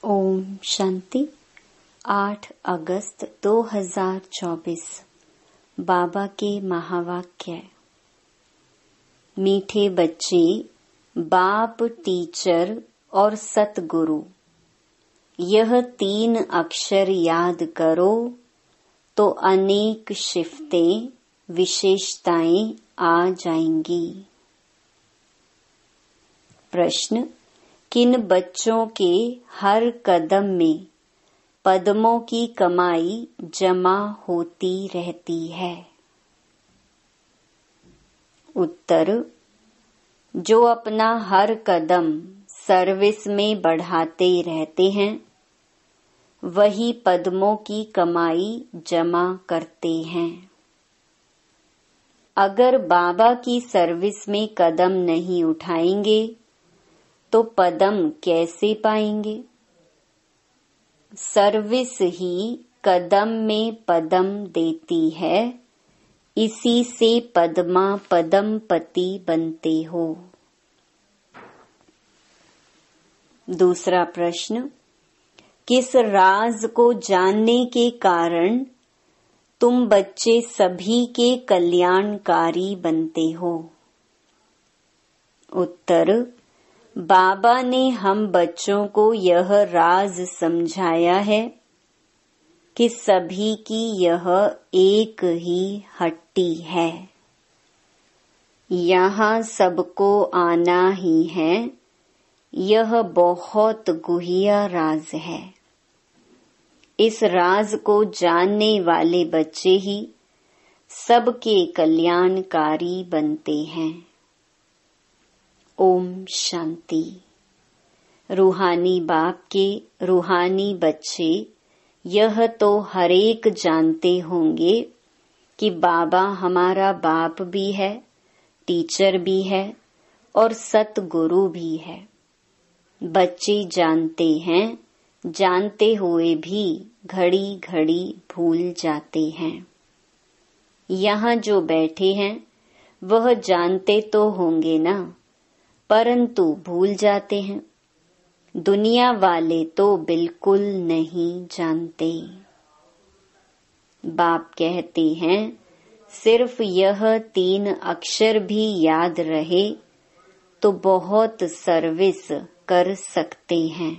ओम शांति। 8 अगस्त 2024 बाबा के महावाक्य। मीठे बच्चे, बाप, टीचर और सतगुरु, यह 3 अक्षर याद करो तो अनेक शिफ्तें, विशेषताएं आ जाएंगी। प्रश्न: किन बच्चों के हर कदम में पद्मों की कमाई जमा होती रहती है? उत्तर: जो अपना हर कदम सर्विस में बढ़ाते रहते हैं, वही पद्मों की कमाई जमा करते हैं। अगर बाबा की सर्विस में कदम नहीं उठाएंगे तो पदम कैसे पाएंगे? सर्विस ही कदम में पदम देती है, इसी से पद्मा पदमपति बनते हो। दूसरा प्रश्न: किस राज को जानने के कारण तुम बच्चे सभी के कल्याणकारी बनते हो? उत्तर: बाबा ने हम बच्चों को यह राज समझाया है कि सभी की यह एक ही हट्टी है, यहाँ सबको आना ही है। यह बहुत गुह्य राज है। इस राज को जानने वाले बच्चे ही सबके कल्याणकारी बनते हैं। ओम शांति। रूहानी बाप के रूहानी बच्चे यह तो हरेक जानते होंगे कि बाबा हमारा बाप भी है, टीचर भी है और सतगुरु भी है। बच्चे जानते हैं, जानते हुए भी घड़ी घड़ी भूल जाते हैं। यहाँ जो बैठे हैं वह जानते तो होंगे ना, परंतु भूल जाते हैं। दुनिया वाले तो बिल्कुल नहीं जानते। बाप कहते हैं, सिर्फ यह 3 अक्षर भी याद रहे तो बहुत सर्विस कर सकते हैं।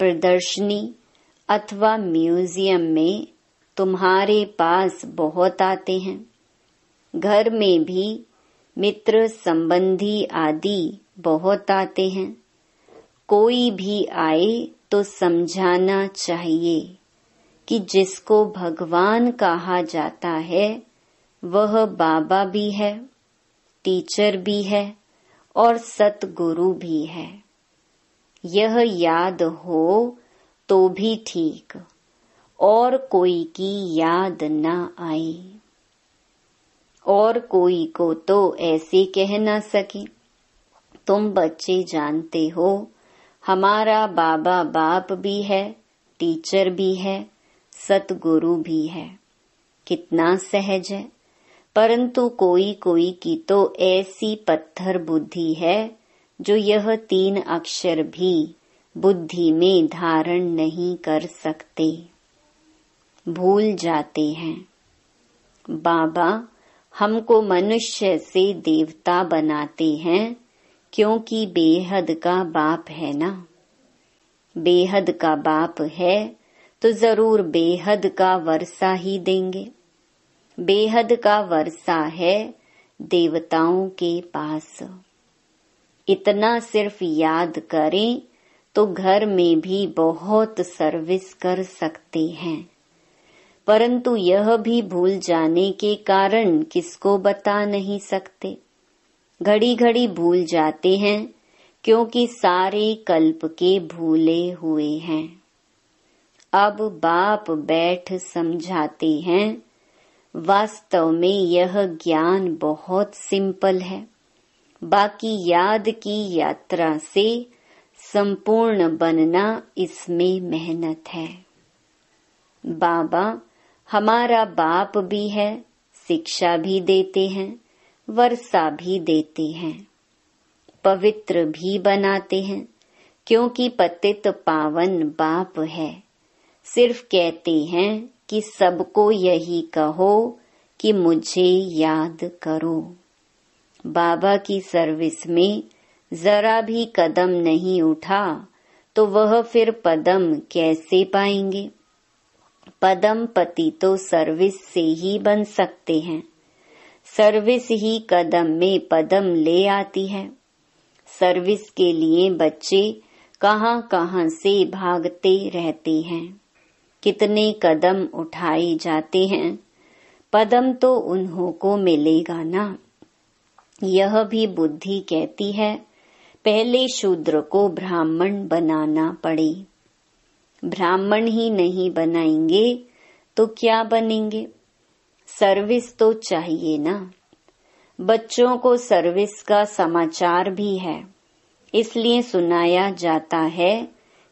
प्रदर्शनी अथवा म्यूजियम में तुम्हारे पास बहुत आते हैं। घर में भी मित्र संबंधी आदि बहुत आते हैं। कोई भी आए तो समझाना चाहिए कि जिसको भगवान कहा जाता है वह बाबा भी है, टीचर भी है और सतगुरु भी है। यह याद हो तो भी ठीक, और कोई की याद न आए। और कोई को तो ऐसे कह न सके, तुम बच्चे जानते हो हमारा बाबा बाप भी है, टीचर भी है, सतगुरु भी है। कितना सहज है। परंतु कोई कोई की तो ऐसी पत्थर बुद्धि है जो यह 3 अक्षर भी बुद्धि में धारण नहीं कर सकते, भूल जाते हैं। बाबा हमको मनुष्य से देवता बनाते हैं क्योंकि बेहद का बाप है ना। बेहद का बाप है तो जरूर बेहद का वर्षा ही देंगे। बेहद का वर्षा है देवताओं के पास। इतना सिर्फ याद करें तो घर में भी बहुत सर्विस कर सकते हैं। परंतु यह भी भूल जाने के कारण किसको बता नहीं सकते। घड़ी घड़ी भूल जाते हैं क्योंकि सारे कल्प के भूले हुए हैं। अब बाप बैठ समझाते हैं। वास्तव में यह ज्ञान बहुत सिंपल है। बाकी याद की यात्रा से संपूर्ण बनना इसमें मेहनत है। बाबा हमारा बाप भी है, शिक्षा भी देते हैं, वर्षा भी देते हैं, पवित्र भी बनाते हैं, क्योंकि पतित पावन बाप है। सिर्फ कहते हैं कि सबको यही कहो कि मुझे याद करो। बाबा की सर्विस में जरा भी कदम नहीं उठा तो वह फिर पदम कैसे पाएंगे? पदम पति तो सर्विस से ही बन सकते हैं। सर्विस ही कदम में पदम ले आती है। सर्विस के लिए बच्चे कहां कहां से भागते रहते हैं। कितने कदम उठाए जाते हैं, पदम तो उन्हों को मिलेगा ना। यह भी बुद्धि कहती है पहले शूद्र को ब्राह्मण बनाना पड़े। ब्राह्मण ही नहीं बनाएंगे तो क्या बनेंगे? सर्विस तो चाहिए ना। बच्चों को सर्विस का समाचार भी है, इसलिए सुनाया जाता है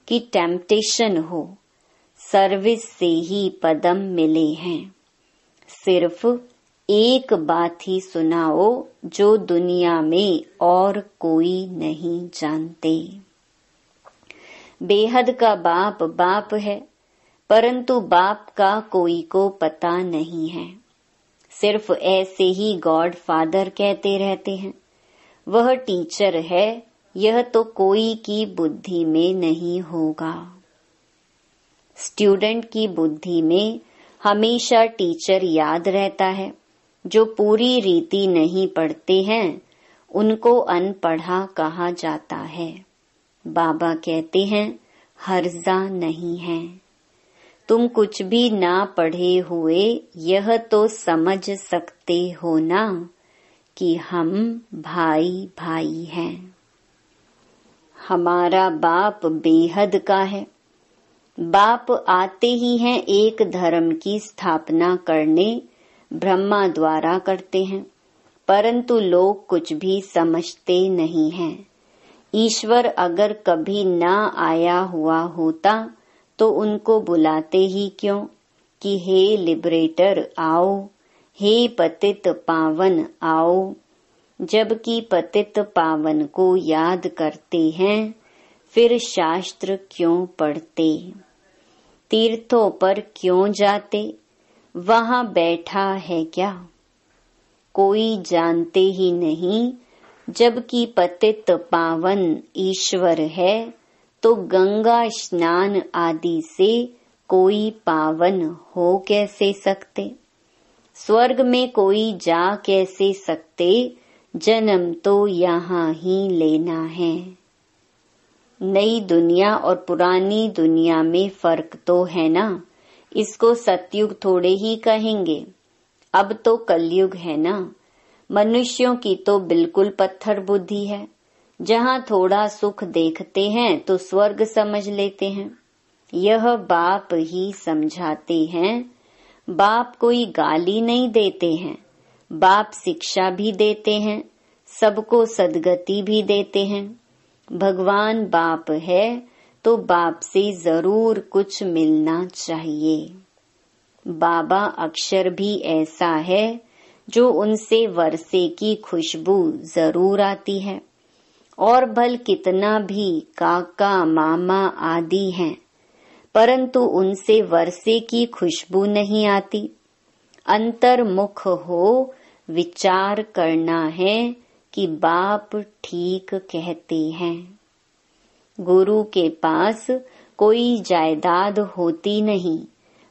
कि टेम्पटेशन हो, सर्विस से ही पदम मिले हैं। सिर्फ एक बात ही सुनाओ जो दुनिया में और कोई नहीं जानते। बेहद का बाप बाप है, परंतु बाप का कोई को पता नहीं है। सिर्फ ऐसे ही गॉड फादर कहते रहते हैं। वह टीचर है, यह तो कोई की बुद्धि में नहीं होगा। स्टूडेंट की बुद्धि में हमेशा टीचर याद रहता है। जो पूरी रीति नहीं पढ़ते हैं उनको अनपढ़ा कहा जाता है। बाबा कहते हैं हर्जा नहीं है। तुम कुछ भी ना पढ़े हुए यह तो समझ सकते हो ना कि हम भाई भाई हैं। हमारा बाप बेहद का है। बाप आते ही हैं एक धर्म की स्थापना करने, ब्रह्मा द्वारा करते हैं, परंतु लोग कुछ भी समझते नहीं हैं। ईश्वर अगर कभी ना आया हुआ होता तो उनको बुलाते ही क्यों कि हे लिबरेटर आओ, हे पतित पावन आओ। जबकि पतित पावन को याद करते हैं फिर शास्त्र क्यों पढ़ते? तीर्थों पर क्यों जाते? वहां बैठा है क्या? कोई जानते ही नहीं। जबकि पतित पावन ईश्वर है तो गंगा स्नान आदि से कोई पावन हो कैसे सकते? स्वर्ग में कोई जा कैसे सकते? जन्म तो यहाँ ही लेना है। नई दुनिया और पुरानी दुनिया में फर्क तो है ना। इसको सतयुग थोड़े ही कहेंगे, अब तो कलयुग है ना। मनुष्यों की तो बिल्कुल पत्थर बुद्धि है। जहाँ थोड़ा सुख देखते हैं तो स्वर्ग समझ लेते हैं। यह बाप ही समझाते हैं। बाप कोई गाली नहीं देते हैं, बाप शिक्षा भी देते हैं, सबको सद्गति भी देते हैं। भगवान बाप है तो बाप से जरूर कुछ मिलना चाहिए। बाबा अक्षर भी ऐसा है जो उनसे वर्षे की खुशबू जरूर आती है। और भल कितना भी काका मामा आदि हैं, परंतु उनसे वर्षे की खुशबू नहीं आती। अंतर्मुख हो विचार करना है कि बाप ठीक कहते हैं। गुरु के पास कोई जायदाद होती नहीं,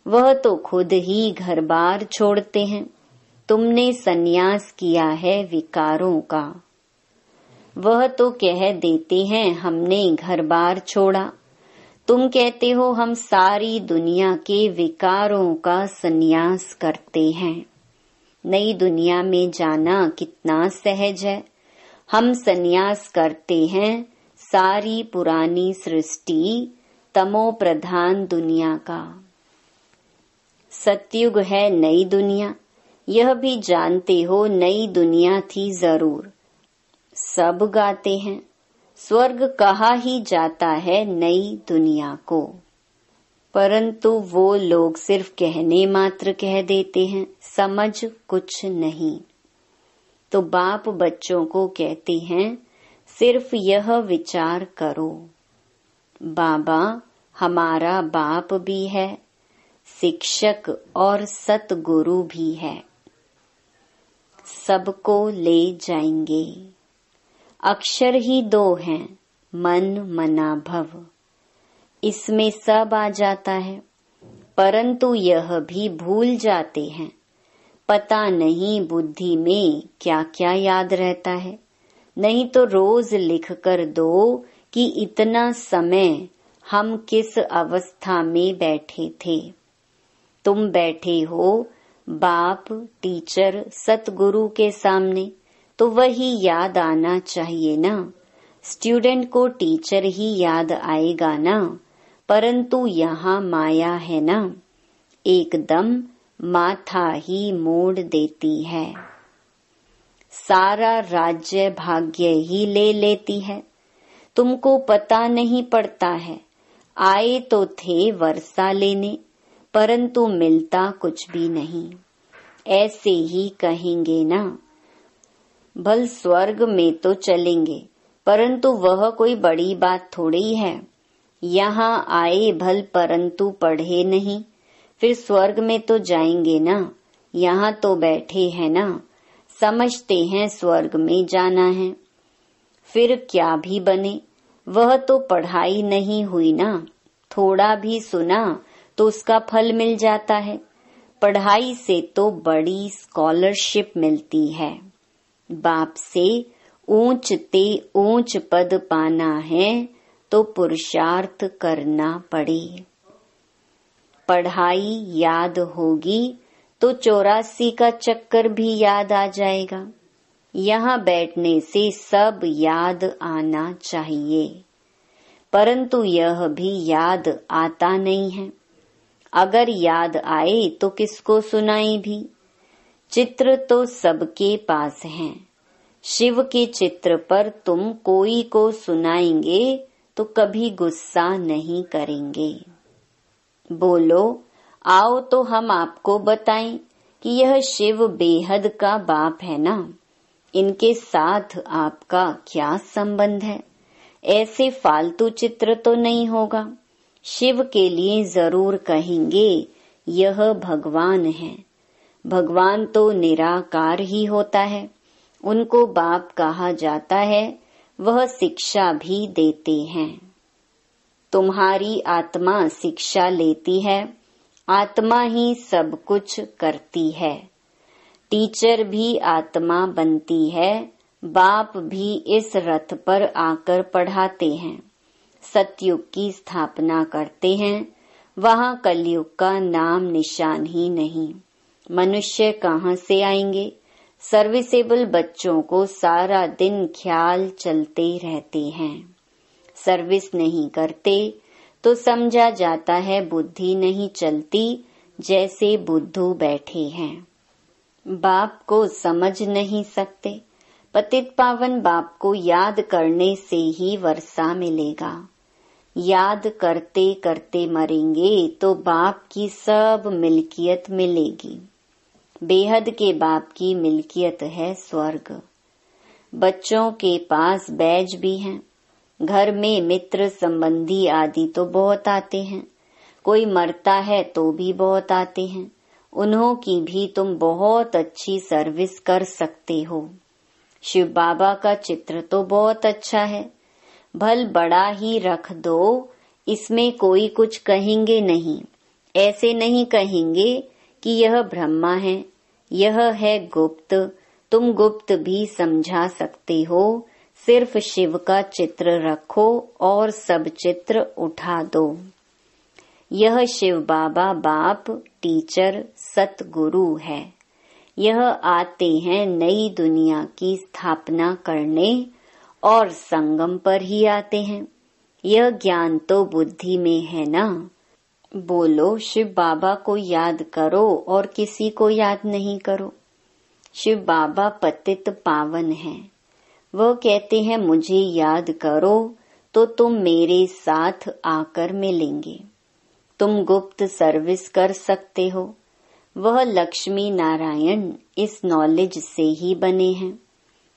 वह तो खुद ही घर बार छोड़ते हैं। तुमने सन्यास किया है विकारों का, वह तो कह देते हैं हमने घर बार छोड़ा। तुम कहते हो हम सारी दुनिया के विकारों का सन्यास करते हैं। नई दुनिया में जाना कितना सहज है। हम सन्यास करते हैं सारी पुरानी सृष्टि तमो प्रधान दुनिया का। सतयुग है नई दुनिया, यह भी जानते हो नई दुनिया थी जरूर। सब गाते हैं स्वर्ग कहा ही जाता है नई दुनिया को, परंतु वो लोग सिर्फ कहने मात्र कह देते हैं, समझ कुछ नहीं। तो बाप बच्चों को कहते हैं सिर्फ यह विचार करो, बाबा हमारा बाप भी है, शिक्षक और सतगुरु भी है। सबको ले जाएंगे। अक्षर ही 2 हैं, मन मना भव। इसमें सब आ जाता है, परंतु यह भी भूल जाते हैं। पता नहीं बुद्धि में क्या क्या याद रहता है। नहीं तो रोज लिख कर दो कि इतना समय हम किस अवस्था में बैठे थे। तुम बैठे हो बाप, टीचर, सतगुरु के सामने, तो वही याद आना चाहिए ना। स्टूडेंट को टीचर ही याद आएगा ना, परंतु यहाँ माया है ना, एकदम माथा ही मोड़ देती है। सारा राज्य भाग्य ही ले लेती है। तुमको पता नहीं पड़ता है। आए तो थे वर्षा लेने, परंतु मिलता कुछ भी नहीं। ऐसे ही कहेंगे ना। भल स्वर्ग में तो चलेंगे, परंतु वह कोई बड़ी बात थोड़ी है। यहाँ आए भल परंतु पढ़े नहीं, फिर स्वर्ग में तो जाएंगे ना। यहाँ तो बैठे हैं ना, समझते हैं स्वर्ग में जाना है। फिर क्या भी बने, वह तो पढ़ाई नहीं हुई ना। थोड़ा भी सुना तो उसका फल मिल जाता है। पढ़ाई से तो बड़ी स्कॉलरशिप मिलती है। बाप से ऊंच ते ऊंच पद पाना है तो पुरुषार्थ करना पड़े। पढ़ाई याद होगी तो 84 का चक्कर भी याद आ जाएगा। यहाँ बैठने से सब याद आना चाहिए, परंतु यह भी याद आता नहीं है। अगर याद आए तो किसको सुनाए भी। चित्र तो सबके पास हैं। शिव के चित्र पर तुम कोई को सुनाएंगे तो कभी गुस्सा नहीं करेंगे। बोलो, आओ तो हम आपको बताएं कि यह शिव बेहद का बाप है ना। इनके साथ आपका क्या संबंध है? ऐसे फालतू चित्र तो नहीं होगा। शिव के लिए जरूर कहेंगे यह भगवान है। भगवान तो निराकार ही होता है। उनको बाप कहा जाता है। वह शिक्षा भी देते हैं। तुम्हारी आत्मा शिक्षा लेती है। आत्मा ही सब कुछ करती है। टीचर भी आत्मा बनती है। बाप भी इस रथ पर आकर पढ़ाते हैं। सतयुग की स्थापना करते हैं। वहाँ कलयुग का नाम निशान ही नहीं। मनुष्य कहाँ से आएंगे? सर्विसेबल बच्चों को सारा दिन ख्याल चलते रहते हैं। सर्विस नहीं करते तो समझा जाता है बुद्धि नहीं चलती, जैसे बुद्धू बैठे हैं। बाप को समझ नहीं सकते। पतित पावन बाप को याद करने से ही वर्षा मिलेगा। याद करते करते मरेंगे तो बाप की सब मिल्कियत मिलेगी। बेहद के बाप की मिल्कियत है स्वर्ग। बच्चों के पास बैज भी हैं। घर में मित्र संबंधी आदि तो बहुत आते हैं। कोई मरता है तो भी बहुत आते हैं। उन्हों की भी तुम बहुत अच्छी सर्विस कर सकते हो। शिव बाबा का चित्र तो बहुत अच्छा है। भल बड़ा ही रख दो, इसमें कोई कुछ कहेंगे नहीं। ऐसे नहीं कहेंगे कि यह ब्रह्मा है, यह है गुप्त। तुम गुप्त भी समझा सकते हो। सिर्फ शिव का चित्र रखो और सब चित्र उठा दो। यह शिव बाबा बाप, टीचर, सतगुरु है। यह आते हैं नई दुनिया की स्थापना करने और संगम पर ही आते हैं। यह ज्ञान तो बुद्धि में है ना। बोलो, शिव बाबा को याद करो और किसी को याद नहीं करो। शिव बाबा पतित पावन हैं। वह कहते हैं मुझे याद करो तो तुम मेरे साथ आकर मिलेंगे। तुम गुप्त सर्विस कर सकते हो। वह लक्ष्मी नारायण इस नॉलेज से ही बने हैं।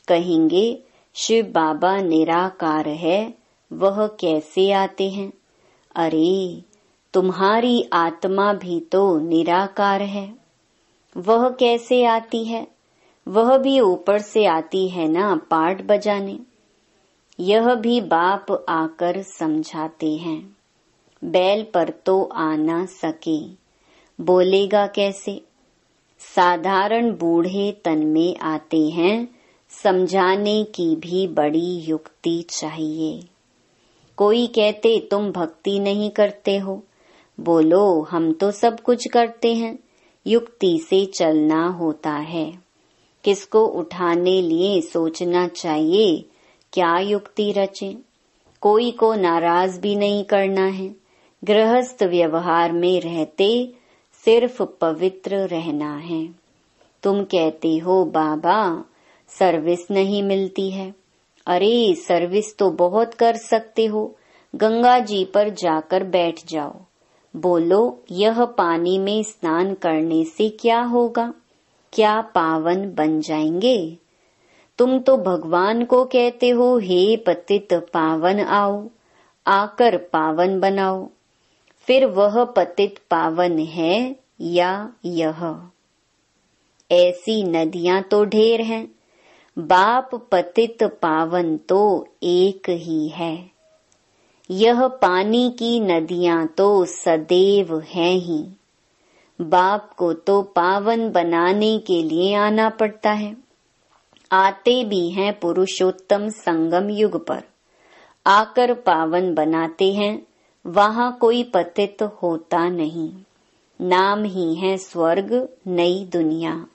कहेंगे शिव बाबा निराकार है, वह कैसे आते हैं? अरे, तुम्हारी आत्मा भी तो निराकार है। वह कैसे आती है? वह भी ऊपर से आती है ना, पाठ बजाने। यह भी बाप आकर समझाते हैं। बैल पर तो आ ना सके, बोलेगा कैसे? साधारण बूढ़े तन में आते हैं, समझाने की भी बड़ी युक्ति चाहिए। कोई कहते तुम भक्ति नहीं करते हो, बोलो हम तो सब कुछ करते हैं। युक्ति से चलना होता है। किसको उठाने लिए सोचना चाहिए, क्या युक्ति रचे। कोई को नाराज भी नहीं करना है। गृहस्थ व्यवहार में रहते सिर्फ पवित्र रहना है। तुम कहते हो बाबा सर्विस नहीं मिलती है। अरे, सर्विस तो बहुत कर सकते हो। गंगा जी पर जाकर बैठ जाओ। बोलो यह पानी में स्नान करने से क्या होगा? क्या पावन बन जाएंगे? तुम तो भगवान को कहते हो हे पतित पावन आओ, आकर पावन बनाओ। फिर वह पतित पावन है या यह? ऐसी नदियां तो ढेर हैं। बाप पतित पावन तो एक ही है। यह पानी की नदियां तो सदैव हैं ही। बाप को तो पावन बनाने के लिए आना पड़ता है। आते भी हैं पुरुषोत्तम संगम युग पर, आकर पावन बनाते हैं। वहां कोई पतित होता नहीं। नाम ही है स्वर्ग, नई दुनिया।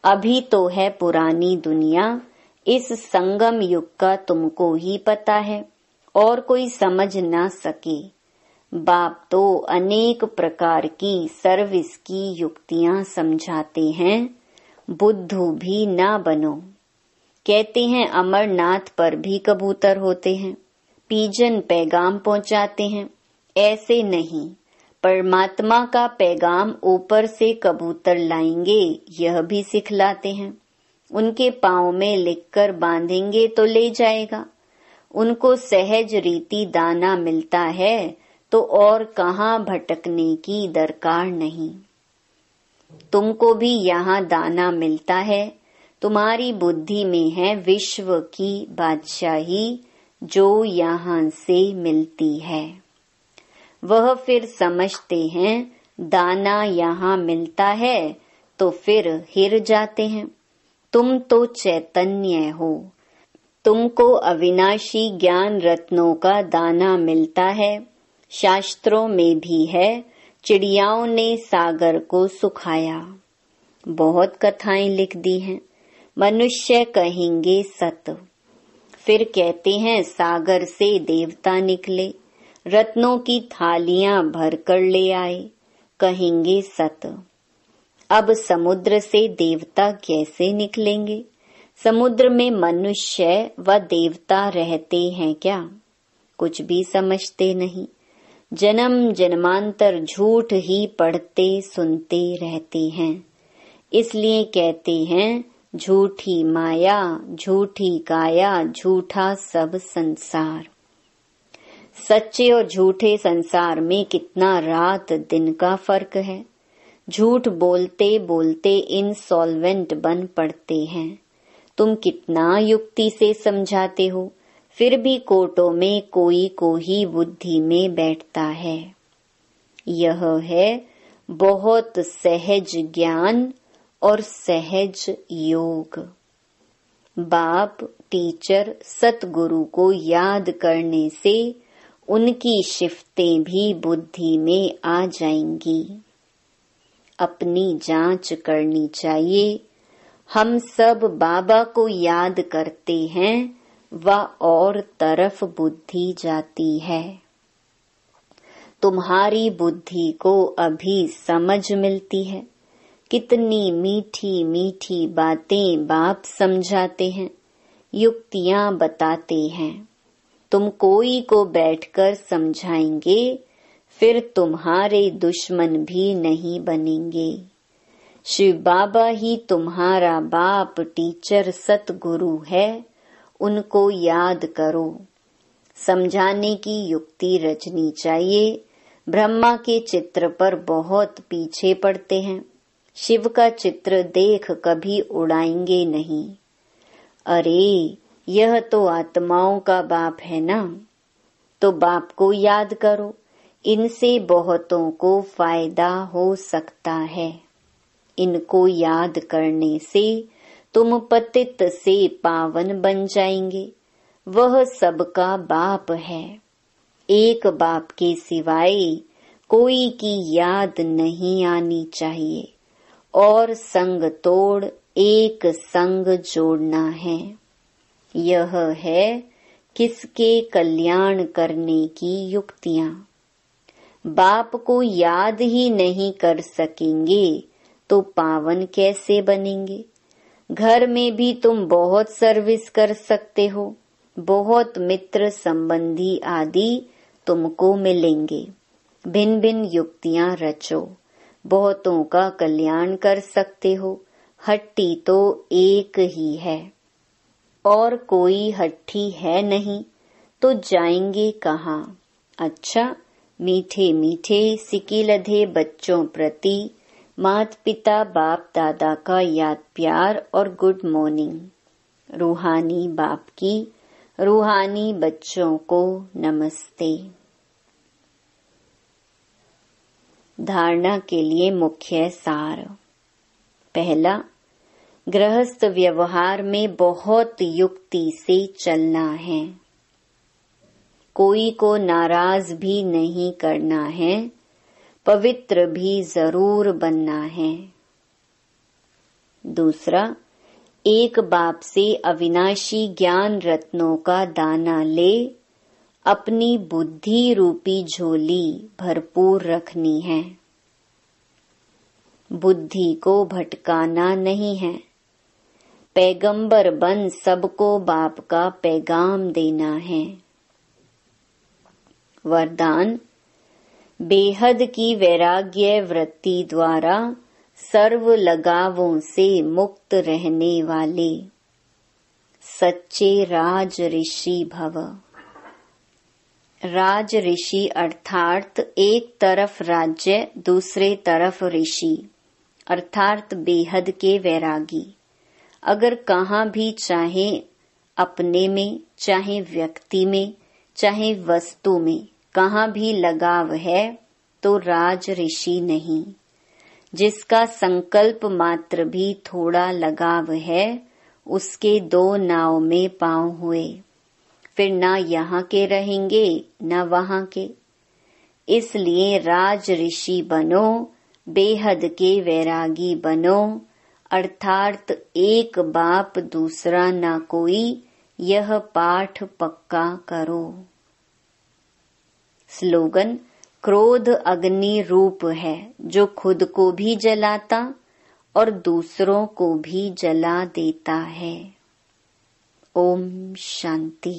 अभी तो है पुरानी दुनिया। इस संगम युग का तुमको ही पता है, और कोई समझ ना सके। बाप तो अनेक प्रकार की सर्विस की युक्तियां समझाते हैं। बुद्धू भी ना बनो। कहते हैं अमरनाथ पर भी कबूतर होते हैं, पीजन पैगाम पहुंचाते हैं। ऐसे नहीं, परमात्मा का पैगाम ऊपर से कबूतर लाएंगे, यह भी सिखलाते हैं। उनके पांव में लिखकर बांधेंगे तो ले जाएगा। उनको सहज रीति दाना मिलता है, तो और कहाँ भटकने की दरकार नहीं। तुमको भी यहाँ दाना मिलता है। तुम्हारी बुद्धि में है विश्व की बादशाही, जो यहाँ से मिलती है। वह फिर समझते हैं दाना यहाँ मिलता है, तो फिर हिर जाते हैं। तुम तो चैतन्य हो। तुमको अविनाशी ज्ञान रत्नों का दाना मिलता है। शास्त्रों में भी है, चिड़ियाओं ने सागर को सुखाया। बहुत कथाएं लिख दी हैं। मनुष्य कहेंगे सत। फिर कहते हैं सागर से देवता निकले, रत्नों की थालियां भर कर ले आए। कहेंगे सत। अब समुद्र से देवता कैसे निकलेंगे? समुद्र में मनुष्य व देवता रहते हैं क्या? कुछ भी समझते नहीं। जन्म जन्मांतर झूठ ही पढ़ते सुनते रहते हैं। इसलिए कहते हैं झूठी माया, झूठी काया, झूठा सब संसार। सच्चे और झूठे संसार में कितना रात दिन का फर्क है। झूठ बोलते बोलते इंसॉल्वेंट बन पड़ते हैं। तुम कितना युक्ति से समझाते हो, फिर भी कोर्टों में कोई को ही बुद्धि में बैठता है। यह है बहुत सहज ज्ञान और सहज योग। बाप टीचर सतगुरु को याद करने से उनकी शिफ्तें भी बुद्धि में आ जाएंगी। अपनी जांच करनी चाहिए। हम सब बाबा को याद करते हैं व और तरफ बुद्धि जाती है। तुम्हारी बुद्धि को अभी समझ मिलती है। कितनी मीठी मीठी बातें बाप समझाते हैं, युक्तियां बताते हैं। तुम कोई को बैठकर समझाएंगे, फिर तुम्हारे दुश्मन भी नहीं बनेंगे। शिव बाबा ही तुम्हारा बाप टीचर सतगुरु है। उनको याद करो। समझाने की युक्ति रचनी चाहिए। ब्रह्मा के चित्र पर बहुत पीछे पड़ते हैं, शिव का चित्र देख कभी उड़ाएंगे नहीं। अरे यह तो आत्माओं का बाप है ना, तो बाप को याद करो, इनसे बहुतों को फायदा हो सकता है। इनको याद करने से तुम पतित से पावन बन जाएंगे। वह सबका बाप है, एक बाप के सिवाय कोई की याद नहीं आनी चाहिए। और संग तोड़ एक संग जोड़ना है। यह है किसके कल्याण करने की युक्तियां। बाप को याद ही नहीं कर सकेंगे तो पावन कैसे बनेंगे। घर में भी तुम बहुत सर्विस कर सकते हो, बहुत मित्र संबंधी आदि तुमको मिलेंगे। भिन्न भिन्न युक्तियां रचो, बहुतों का कल्याण कर सकते हो। हट्टी तो एक ही है और कोई हट्टी है नहीं, तो जाएंगे कहाँ। अच्छा, मीठे मीठे सिकिलधे बच्चों प्रति माता पिता बाप दादा का याद प्यार और गुड मॉर्निंग। रूहानी बाप की रूहानी बच्चों को नमस्ते। धारणा के लिए मुख्य सार। पहला, गृहस्थ व्यवहार में बहुत युक्ति से चलना है। कोई को नाराज भी नहीं करना है, पवित्र भी जरूर बनना है। दूसरा, एक बाप से अविनाशी ज्ञान रत्नों का दाना ले, अपनी बुद्धि रूपी झोली भरपूर रखनी है। बुद्धि को भटकाना नहीं है। पैगंबर बन सबको बाप का पैगाम देना है। वरदान, बेहद की वैराग्य वृत्ति द्वारा सर्व लगावों से मुक्त रहने वाले सच्चे राज ऋषि भव। राज ऋषि अर्थात एक तरफ राज्य, दूसरे तरफ ऋषि अर्थात बेहद के वैरागी। अगर कहाँ भी चाहे अपने में, चाहे व्यक्ति में, चाहे वस्तु में, कहाँ भी लगाव है तो राज ऋषि नहीं। जिसका संकल्प मात्र भी थोड़ा लगाव है, उसके दो नाव में पांव हुए, फिर ना यहाँ के रहेंगे ना वहाँ के। इसलिए राज ऋषि बनो, बेहद के वैरागी बनो, अर्थात एक बाप दूसरा ना कोई, यह पाठ पक्का करो। स्लोगन, क्रोध अग्नि रूप है जो खुद को भी जलाता और दूसरों को भी जला देता है। ओम शांति।